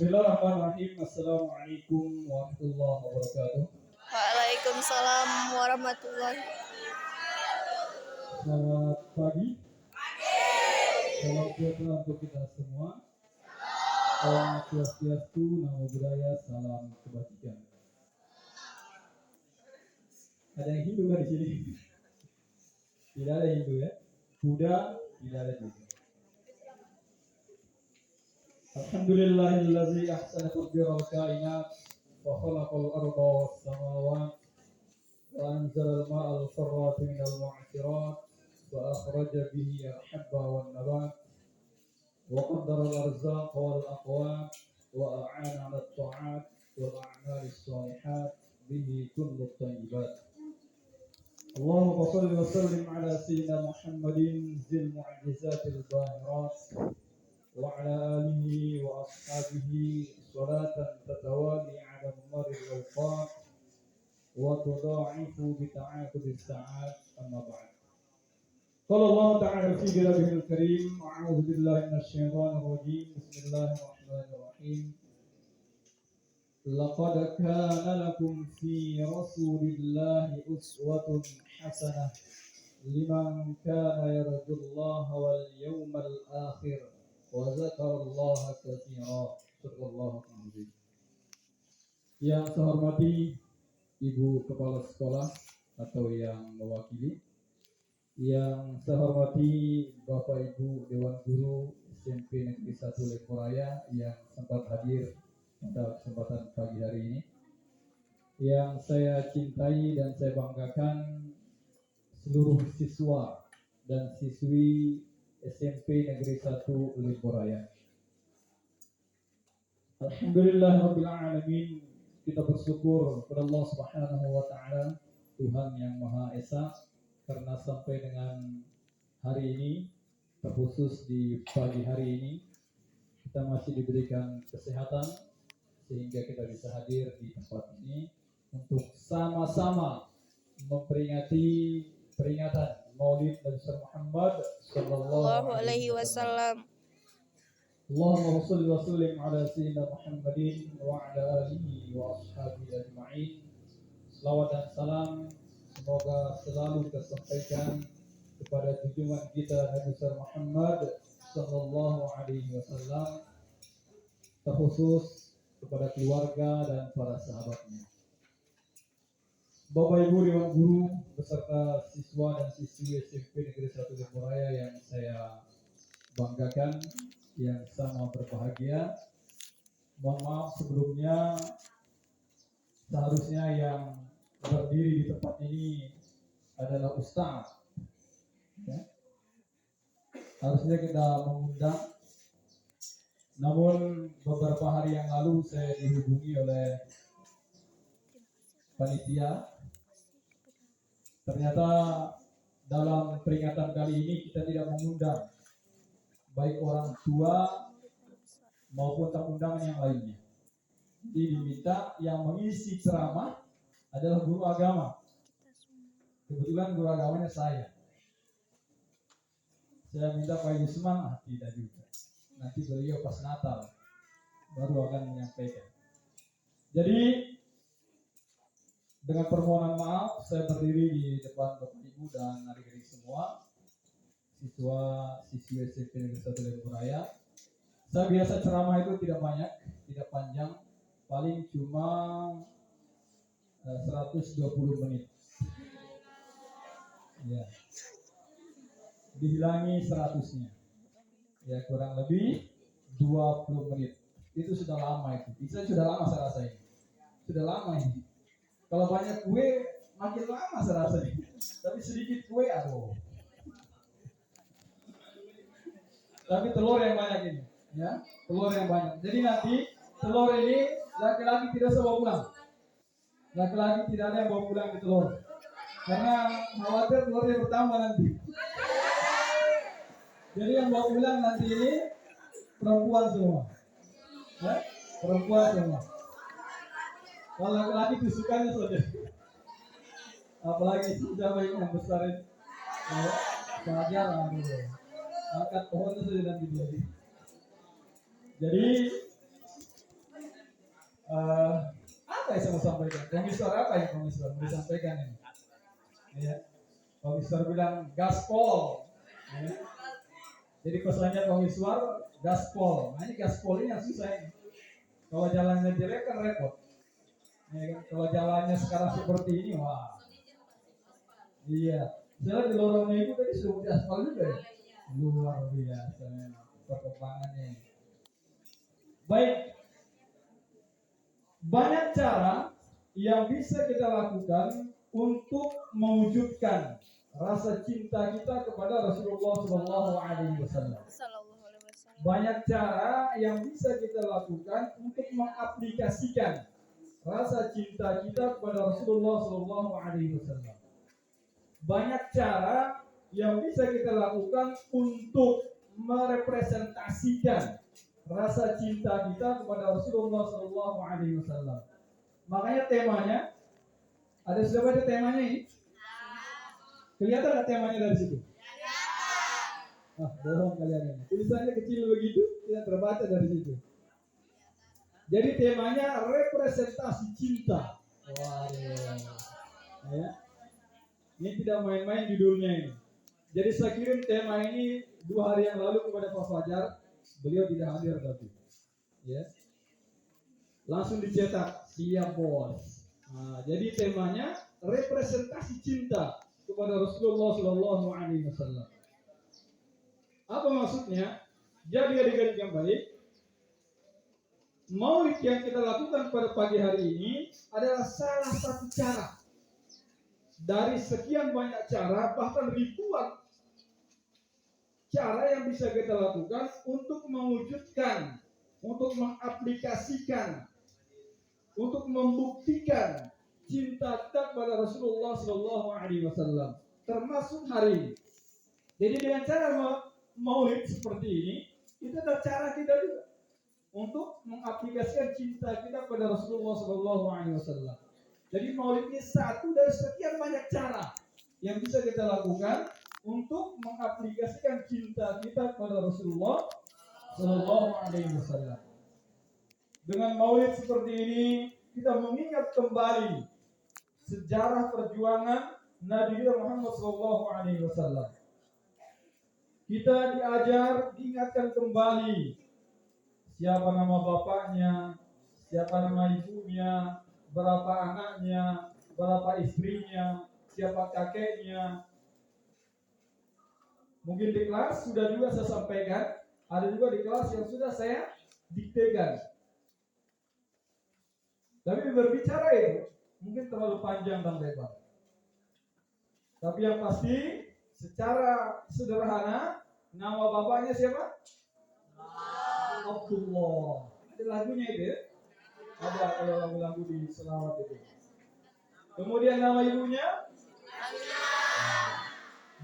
Bismillahirrahmanirrahim. Assalamualaikum warahmatullahi wabarakatuh. Waalaikumsalam warahmatullahi. Selamat pagi. Salam sejahtera untuk kita semua. Om Swastiastu, Namo Buddhaya, salam kebajikan. Ada yang Hindu nggak di sini? Tidak ada Hindu ya. Buddha tidak ada juga. Alhamdulillahillazi ahsana tadbiral kainat wa khalaqal arda was samawat wa anzalal ma'al farrat minal mu'asirat wa akhraja bihi al-habba wan nabat wa qaddara al-arzaq wal aqwat wa a'ana 'ala at-ta'at wal a'malis shalihat bihi kullu thayyibat. Allahumma shalli wa sallim ala sayyidina Muhammadin zil mu'jizatil bahirat وعلى آله وأصحابه صلاة تتوالي على مر الأوقات وتضاعف بتعاقب الساعات أما بعد. قال الله تعالى في كتابه الكريم: أعوذ بالله من الشيطان الرجيم، بسم الله الرحمن الرحيم. لقد كان لكم في رسول الله أسوة حسنة لمن كان يرجو الله واليوم الآخر Wazakarallaha katsira. Subhanallahu alazim. Yang saya hormati Ibu Kepala Sekolah atau yang mewakili, yang saya hormati Bapak Ibu Dewan Guru SMP Negeri 1 Lekoraya yang sempat hadir pada kesempatan pagi hari ini, yang saya cintai dan saya banggakan seluruh siswa dan siswi SMP Negeri 1 Lekoraya. Alhamdulillahirabbil alamin, kita bersyukur kepada Allah Subhanahu wa taala, Tuhan yang Maha Esa, karena sampai dengan hari ini, terkhusus di pagi hari ini, kita masih diberikan kesehatan sehingga kita bisa hadir di tempat ini untuk sama-sama memperingati peringatan Maulid Nabi Muhammad sallallahu alaihi wasallam. Allahumma shalli wa sallim ala sayyidina Muhammadin wa ala alihi wa ashabihi ajma'in. Selawat dan salam semoga selalu tersampaikan kepada junjungan kita Nabi Muhammad sallallahu alaihi wasallam, terkhusus kepada keluarga dan para sahabatnya. Bapak Ibu Dewan Guru beserta siswa dan siswi SMP Negeri 1 Lekoraya yang saya banggakan, yang sama berbahagia. Mohon maaf sebelumnya, seharusnya yang berdiri di tempat ini adalah Ustaz. Ya. Harusnya kita mengundang, namun beberapa hari yang lalu saya dihubungi oleh panitia. Ternyata dalam peringatan kali ini kita tidak mengundang baik orang tua maupun tamu undangan yang lainnya. Jadi diminta yang mengisi ceramah adalah guru agama. Kebetulan guru agamanya saya. Saya minta Pak Yusman, tidak juga. Nanti beliau pas Natal baru akan menyampaikan. Jadi dengan permohonan maaf, saya berdiri di depan Bapak Ibu dan adik-adik semua, siswa siswi SMP Negeri 1 Lekoraya. Saya biasa ceramah itu tidak banyak, tidak panjang, paling cuma 120 menit. Ya. Dihilangi 100-nya. Ya, kurang lebih 20 menit. Itu sudah lama itu. Itu sudah lama saya rasa ini. Sudah lama ini. Kalau banyak kue makin lama saya rasa ini. Tapi sedikit kue, aduh. Tapi telur yang banyak ini, ya, telur yang banyak. Jadi nanti telur ini laki-laki tidak usah bawa pulang. Laki-laki tidak ada yang bawa pulang di telur, karena khawatir telurnya bertambah nanti. Jadi yang bawa pulang nanti ini perempuan semua, ya, perempuan semua. Kalau laki-laki tusukannya saja. Apalagi siapa yang besarin, pelajaran dulu. Angkat pohon itu sudah nanti jadi. Jadi Eh, apa yang saya mau sampaikan? Komisar apa yang komisar mau disampaikan ini? Ya. Komisar bilang gaspol. Ya. Jadi pesannya komisar gaspol. Nah ini gaspol ini yang susah ini. Kalau jalannya jelek kan repot. Ya, kan? Kalau jalannya sekarang seperti ini, wah. Iya. Saya di lorongnya itu tadi sudah diaspal juga ya. Luar biasa memang perkembangannya. Baik, banyak cara yang bisa kita lakukan untuk mewujudkan rasa cinta kita kepada Rasulullah Shallallahu Alaihi Wasallam. Banyak cara yang bisa kita lakukan untuk mengaplikasikan rasa cinta kita kepada Rasulullah Shallallahu Alaihi Wasallam. Banyak cara yang bisa kita lakukan untuk merepresentasikan rasa cinta kita kepada Rasulullah Shallallahu Alaihi Wasallam. Makanya temanya, ada sudah baca temanya ini? Kelihatan nggak temanya dari situ? Ah, bohong kalian ini. Tulisannya kecil begitu, tidak terbaca dari situ. Jadi temanya representasi cinta. Wah, ya. Ini tidak main-main judulnya ini. Jadi saya kirim tema ini 2 hari yang lalu kepada Pak Fajar. Beliau tidak hadir tapi, ya. Langsung dicetak, siap bos. Nah, jadi temanya representasi cinta kepada Rasulullah Shallallahu Alaihi Wasallam. Apa maksudnya? Jadi adik-adik yang baik, maulid yang kita lakukan pada pagi hari ini adalah salah satu cara dari sekian banyak cara, bahkan ribuan cara yang bisa kita lakukan untuk mewujudkan, untuk mengaplikasikan, untuk membuktikan cinta kita kepada Rasulullah Shallallahu Alaihi Wasallam, termasuk hari ini. Jadi dengan cara maulid seperti ini, itu adalah cara kita juga untuk mengaplikasikan cinta kita kepada Rasulullah Shallallahu Alaihi Wasallam. Jadi maulid ini satu dari sekian banyak cara yang bisa kita lakukan untuk mengaplikasikan cinta kita kepada Rasulullah Shallallahu Alaihi Wasallam. Dengan maulid seperti ini, kita mengingat kembali sejarah perjuangan Nabi Muhammad Shallallahu Alaihi Wasallam. Kita diajar, diingatkan kembali siapa nama bapaknya, siapa nama ibunya, berapa anaknya, berapa istrinya, siapa kakeknya. Mungkin di kelas sudah juga saya sampaikan, ada juga di kelas yang sudah saya diktekan. Tapi berbicara itu mungkin terlalu panjang dan lebar. Tapi yang pasti secara sederhana, nama bapaknya siapa? Abdullah. Ada lagunya itu ya? Ada kalau lagu-lagu di selawat itu. Kemudian nama ibunya?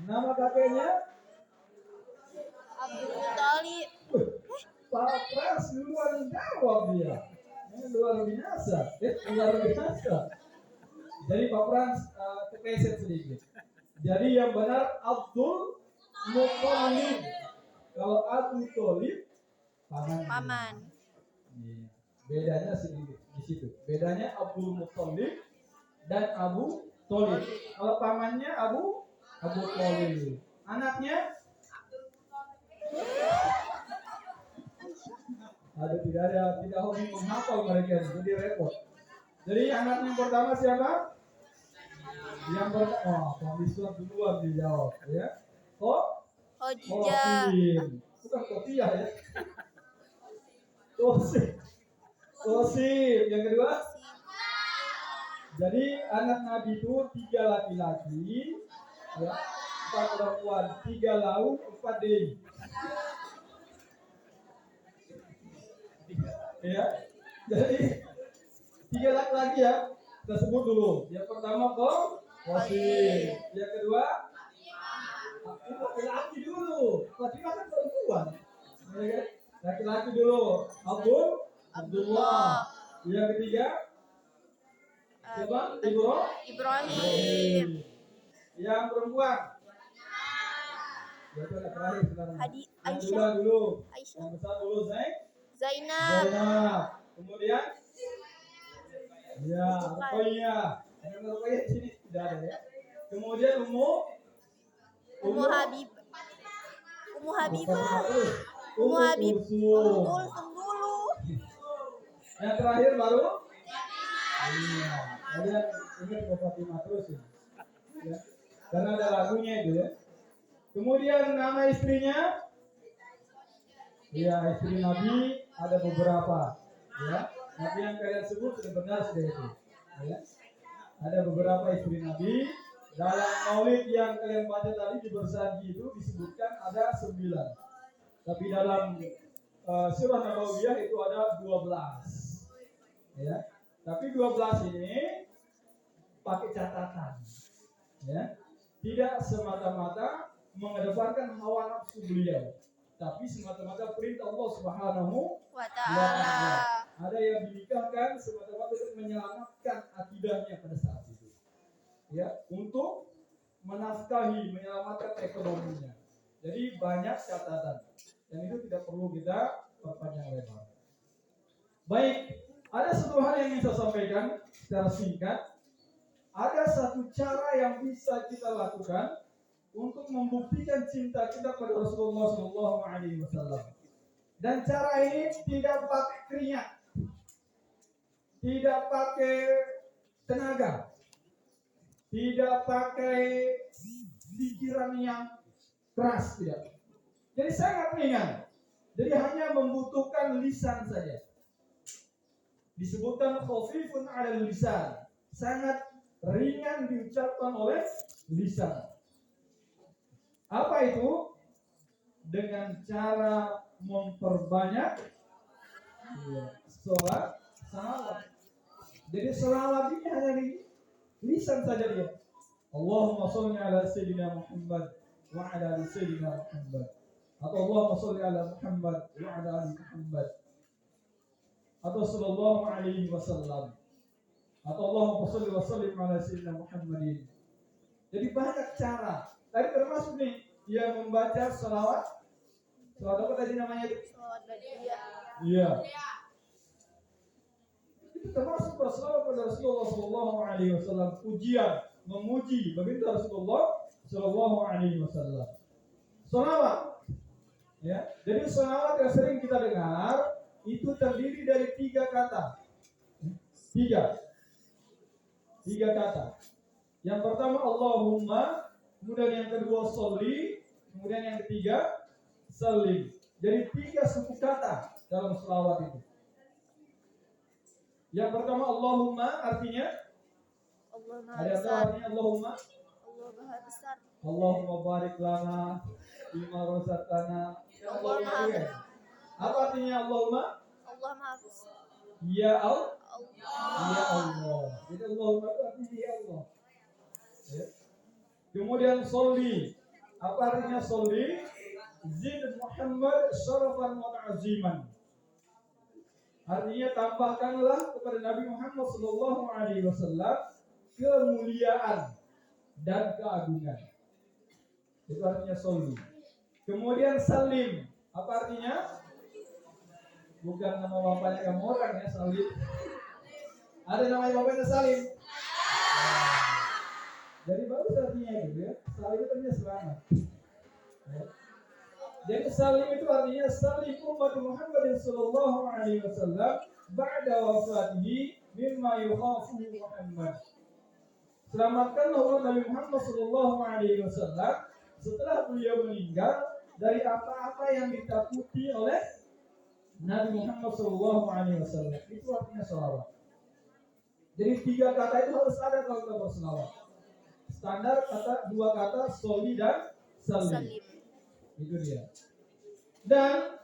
Nama kakeknya? Abdul Talib. Pak Pras duluan jawab dia. Ini luar biasa. Luar biasa. Jadi Pak Pras terkeset sedikit. Jadi yang benar Abdul Muttalib. Kalau Abdul Talib paman. Iya. Bedanya sedikit di situ. Bedanya Abdul Muttalib dan Abu Thalib. Kalau pamannya Abu Thalib. Anaknya tidak hobi menghafal mereka, jadi repot. Jadi anak yang pertama siapa? Yang pertama, Komisar duluan dijawab, ya. Kosim, bukan kopiah ya. Kosim. Yang kedua? Jadi anak Nabi itu 3 laki-laki, ya, 4 perempuan, 3 lauk, 4 dei. Ya, jadi 3 laki-laki ya, kita sebut dulu. Yang pertama Kosim, yang kedua laki-laki dulu, laki-laki kan perempuan, ya, laki-laki dulu Abdullah. Yang ketiga siapa? Ibrahim. Yang perempuan yang terakhir sekarang. Aisyah. Yang besar dulu Zainab. Kemudian Ya, Ruqayyah. Ada Ruqayyah di sini tidak ada ya. Kemudian Ummu Habib. Ummu Habibah. Ummu Ummu Habib. Kulsum. Kulsum dulu. Yang terakhir baru iya. Kalian ingat Ummu Fatimah terus ya. Ya. Karena ada lagunya itu ya. Kemudian nama istrinya, ya istri Nabi ada beberapa, ya. Nabi yang kalian sebut sudah benar sudah itu, ya. Ada beberapa istri Nabi. Dalam maulid yang kalian baca tadi di Bersanji itu disebutkan ada 9. Tapi dalam surah Nabawiyah itu ada 12, ya. Tapi 12 ini pakai catatan, ya. Tidak semata-mata mengedepankan hawa nafsu beliau, tapi semata-mata perintah Allah Subhanahu Wa wa ta'ala. ta'ala. Ada yang dinikahkan semata-mata untuk menyelamatkan akidahnya pada saat itu, ya, untuk menafkahi, menyelamatkan ekonominya. Jadi banyak catatan, dan itu tidak perlu kita perpanjang lebar. Baik, ada satu hal yang ingin saya sampaikan secara singkat. Ada satu cara yang bisa kita lakukan untuk membuktikan cinta kita kepada Rasulullah SAW. Dan cara ini tidak pakai keringat, tidak pakai tenaga, tidak pakai pikiran yang keras, tidak. Jadi sangat ringan. Jadi hanya membutuhkan lisan saja. Disebutkan khafifun 'alal lisan, sangat ringan diucapkan oleh lisan. Apa itu? Dengan cara memperbanyak salawat. Jadi salawat ini hanya di lisan saja dia. Allahumma sholli ala sayyidina Muhammad wa ala ali sayyidina Muhammad. Atau Allahumma sholli ala Muhammad wa ala ali Muhammad. Atau sallallahu alaihi wasallam. Atau Allahumma sholli wa sallim ala sayyidina Muhammadin. Jadi banyak cara. Tadi termasuk nih yang membaca salawat. Salawat apa tadi namanya itu? Salawat badriyah. Iya. Itu termasuk bersalawat pada Rasulullah Sallallahu Alaihi Wasallam. Pujian, memuji baginda Rasulullah Sallallahu Alaihi Wasallam. Salawat, ya. Jadi salawat yang sering kita dengar itu terdiri dari 3 kata. Tiga kata. Yang pertama Allahumma, kemudian yang kedua sholli, kemudian yang ketiga salim. Jadi 3 suku kata dalam selawat itu. Yang pertama Allahumma artinya Allah Maha ada Besar. artinya Allahumma. Allah Maha Besar. Allahumma barik lana bima razaqtana. Allah Maha Besar. Apa artinya Allahumma? Allah Maha Besar. Ya Allah. Allah. Ya Allah. Jadi Allahumma itu artinya ya Allah. Ya. Kemudian sholli. Apa artinya sholli? Zid Muhammad syarafan wa ta'ziman. Artinya tambahkanlah kepada Nabi Muhammad sallallahu alaihi wasallam kemuliaan dan keagungan. Itu artinya sholli. Kemudian salim. Apa artinya? Bukan nama bapaknya kamu orang ya, salim. Ada nama bapaknya Salim. Jadi bagus artinya itu ya. Salim itu artinya selamat. Ya. Jadi salim itu artinya salim umat Muhammad sallallahu alaihi wasallam ba'da wafatihi mimma yukhafu Muhammad. Selamatkanlah umat Nabi Muhammad sallallahu alaihi wasallam setelah beliau meninggal dari apa-apa yang ditakuti oleh Nabi Muhammad sallallahu alaihi wasallam. Itu artinya salawat. Jadi 3 kata itu harus ada kalau kita berselawat. Standar kata 2 kata sholli dan salim. Itu dia. Dan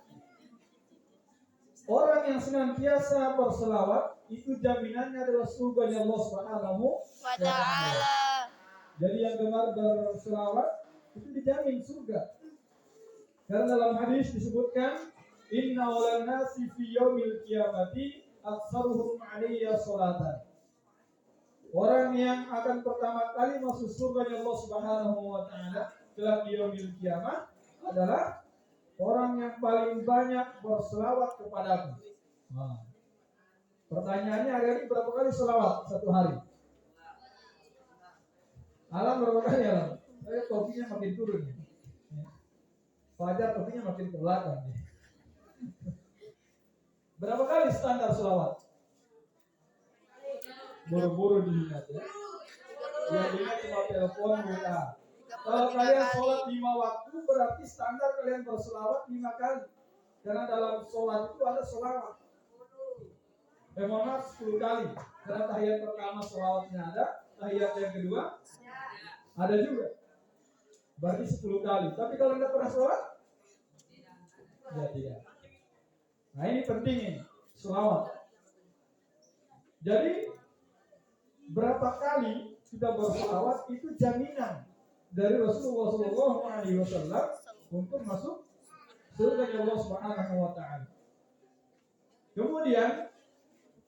orang yang senantiasa berselawat itu jaminannya adalah surga Allah Subhanahu wa ta'ala. Jadi yang gemar berselawat itu dijamin surga. Karena dalam hadis disebutkan inna walan nasi fi yaumil qiyamati aktsaruhum 'alayya sholatan. Orang yang akan pertama kali masuk surga Allah Subhanahu wa ta'ala kelak di yaumil qiyamah adalah orang yang paling banyak berselawat kepadaku. Nah, Pertanyaannya hari ini berapa kali selawat satu hari? Alam berapa kali alam? Saya topinya makin turun nih. Fajar topinya makin ke belakang nih. Berapa kali standar selawat? Buru-buru diingat ya. Yang diingat cuma telepon WA. Kalau kalian sholat 5 waktu berarti standar kalian berselawat 5 kali. Karena dalam sholat itu ada selawat. Mohon maaf 10 kali. Karena tahiyat pertama selawatnya ada, tahiyat yang kedua ada juga. Berarti 10 kali. Tapi kalau Anda pernah sholat? Ya tidak. Nah ini penting ini, selawat. Jadi berapa kali kita berselawat itu jaminan dari Rasulullah SAW untuk masuk surga Allah Subhanahu wa taala. Kemudian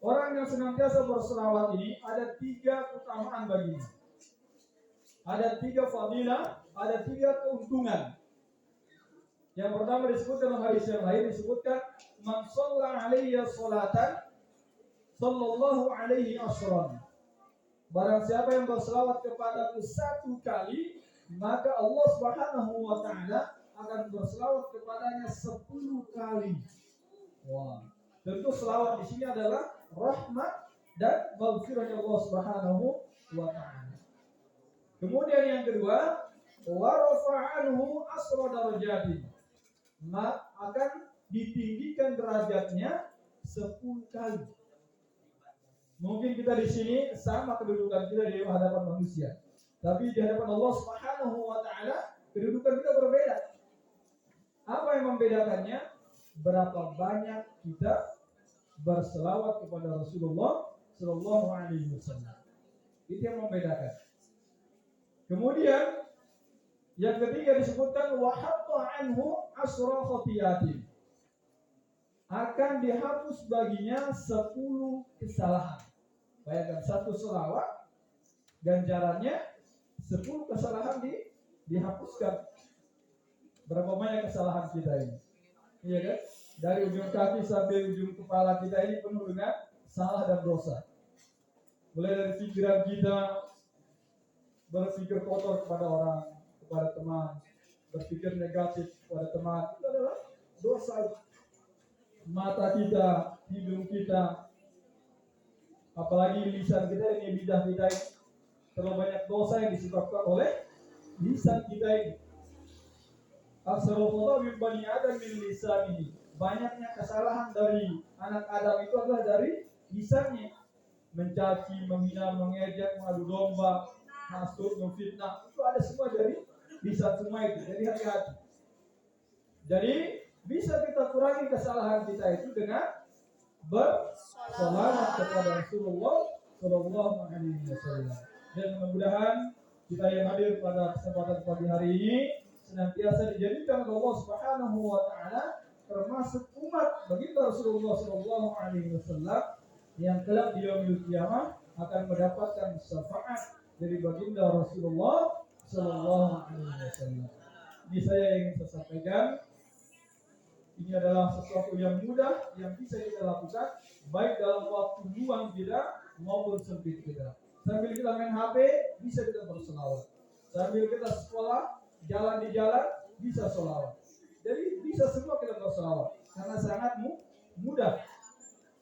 orang yang senantiasa berselawat ini ada 3 keutamaan baginya. Ada 3 fadilah, ada 3 keuntungan. Yang pertama disebutkan dalam hadis yang lain disebutkan man shalla alayya sholatan sallallahu alaihi asran. Barang siapa yang berselawat kepadaku 1 kali, maka Allah Subhanahu wa taala akan berselawat kepadanya 10 kali. Wah, tentu selawat di sini adalah rahmat dan maghfirah Allah Subhanahu wa taala. Kemudian yang kedua, wa rafa'anhu asra darajatin. Akan ditinggikan derajatnya 10 kali. Mungkin kita di sini sama kedudukan kita di hadapan manusia, tapi di hadapan Allah Subhanahu wa taala kedudukan kita berbeda. Apa yang membedakannya? Berapa banyak kita berselawat kepada Rasulullah sallallahu alaihi wasallam. Itu yang membedakan. Kemudian yang ketiga disebutkan wa hatta anhu asra khatiyatin. Akan dihapus baginya 10 kesalahan. Bayangkan 1 selawat ganjarannya 10 kesalahan dihapuskan. Berapa banyak kesalahan kita ini? Iya kan? Dari ujung kaki sampai ujung kepala kita ini penuh dengan salah dan dosa. Mulai dari pikiran kita berpikir kotor kepada orang, kepada teman, berpikir negatif kepada teman, itu adalah dosa. Mata kita, hidung kita, apalagi lisan kita ini, lidah kita ini, terlalu banyak dosa yang disebabkan oleh lisan kita ini. Aksarul khata' min bani Adam min lisanihi. Banyaknya kesalahan dari anak Adam itu adalah dari lisannya. Mencaci, menghina, mengejek, mengadu domba, hasud, memfitnah, itu ada semua dari lisan semua itu. Jadi hati-hati. Jadi bisa kita kurangi kesalahan kita itu dengan berselawat kepada Rasulullah sallallahu alaihi wasallam. Dan mudah-mudahan kita yang hadir pada kesempatan pagi hari ini senantiasa dijadikan oleh Allah Subhanahu wa taala termasuk umat baginda Rasulullah sallallahu alaihi wasallam yang kelak di yaumil qiyamah akan mendapatkan syafaat dari baginda Rasulullah sallallahu alaihi wasallam. Ini saya ingin saya sampaikan. Ini adalah sesuatu yang mudah yang bisa kita lakukan baik dalam waktu luang kita maupun sempit kita. Sambil kita main HP bisa kita berselawat. Sambil kita sekolah, jalan di jalan bisa selawat. Jadi bisa semua kita berselawat karena sangat mudah.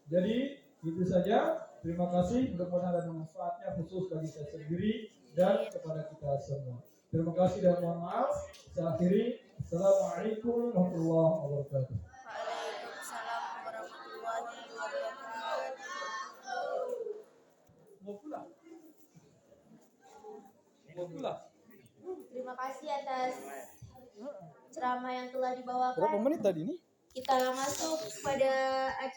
Jadi itu saja. Terima kasih. Mudah-mudahan ada manfaatnya khusus bagi saya sendiri dan kepada kita semua. Terima kasih dan mohon maaf. Saya akhiri. Assalamualaikum warahmatullahi wabarakatuh. Waalaikumsalam warahmatullahi wabarakatuh. Mau pulang? Mau pulang? Terima kasih atas ceramah yang telah dibawakan. Berapa menit tadi ini? Kita masuk pada acara